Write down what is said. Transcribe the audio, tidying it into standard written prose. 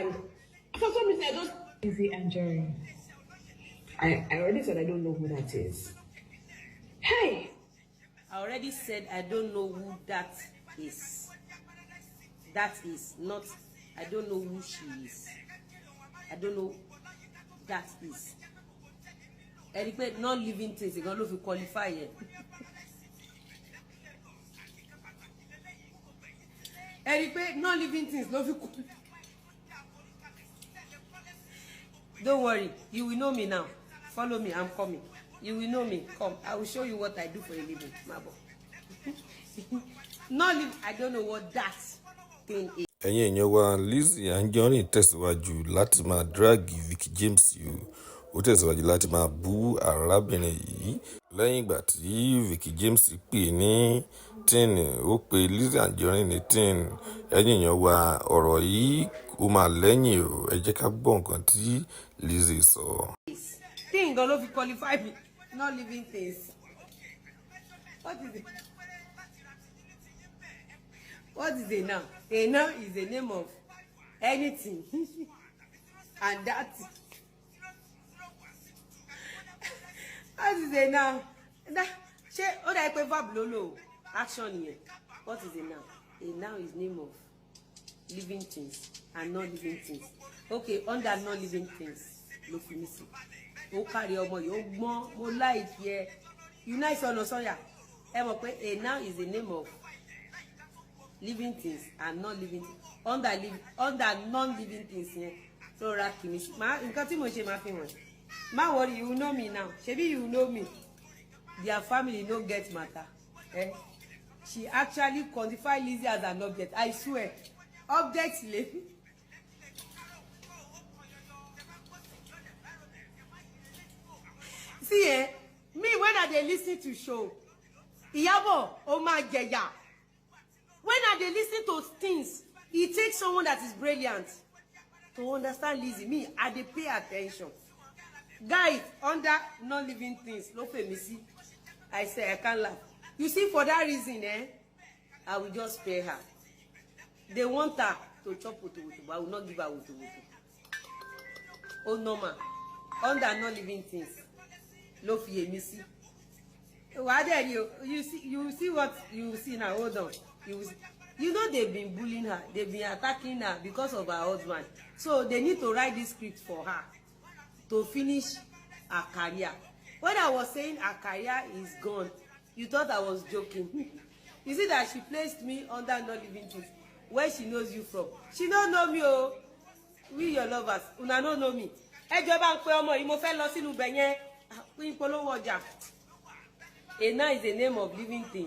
And for some reason, I just LIZZY ANJORIN. I already said I don't know who that is. Hey! I already said I don't know who that is. That is not, I don't know who she is. I don't know that is. Eric, not living things, you're going to qualify here. Eric, not living things, no fit qualify. Don't worry, you will know me now. Follow me, I'm coming. You will know me. Come, I will show you what I do for a living, Mabo. Not live, I don't know what that thing is. Ẹ̀yin èèyàn wa, LIZZY ANJORIN tẹ̀síwájú láti máa dragi VEEKEE James yìí. Ó tẹ̀síwájú láti máa bú arábìnrin yìí. Lẹ́yìn ìgbà tí VEEKEE James pè ní tíìnì, ó pe LIZZY ANJORIN ní tíìnì. Ẹ̀yin èèyàn wa, ọ̀rọ̀ yìí ó máa lẹ́yìn o. Ẹ jẹ́ ká gbọ́ nǹkan tí LIZZY sọ. Thing don't know if you qualify me. Not living things. What is it? What is it now? A now is the name of anything. And that. What is it now? That. What I pay verb lolo. Action here. What is it now? A now is name of living things and not living things. Okay, under not living things. Look for me. O carry ọmọ yìí ó gbọ́n mo like yẹ you nice ọ̀nà sọ́yà ẹ mọ̀ pé a now is the name of living things and not living things under non-living things yẹn tó ra kìíní nǹkan tí mo ṣe máa fi hàn má worry you know me now ṣebí you know me their family no get matter she actually quantify LIZZY as an object I swear object le. See, me when I dey listen to show, Iyabo, oh my jeya. When I dey listen to things, it takes someone that is brilliant to understand LIZZY. Me, I dey pay attention. Guys, under non-living things, no pay me see. I say I can't laugh. You see, for that reason, I will just spare her. They want her to chop wutu, but I will not give her wutu. Oh no man, under non-living things. Lo fi emi si. Why there you see what you see now. Hold on. You know they've been bullying her. They've been attacking her because of her husband. So they need to write this script for her to finish her career. When I was saying her career is gone, you thought I was joking. You see that she placed me under non-living things. Where she knows you from? She don't know me. Oh, we your lovers. Una don't know me. Ẹ jọ̀ọ́ bá ń pe ọmọ yìí mo fẹ́ lọ sínú bẹ̀yẹn. A now is the name of living thing.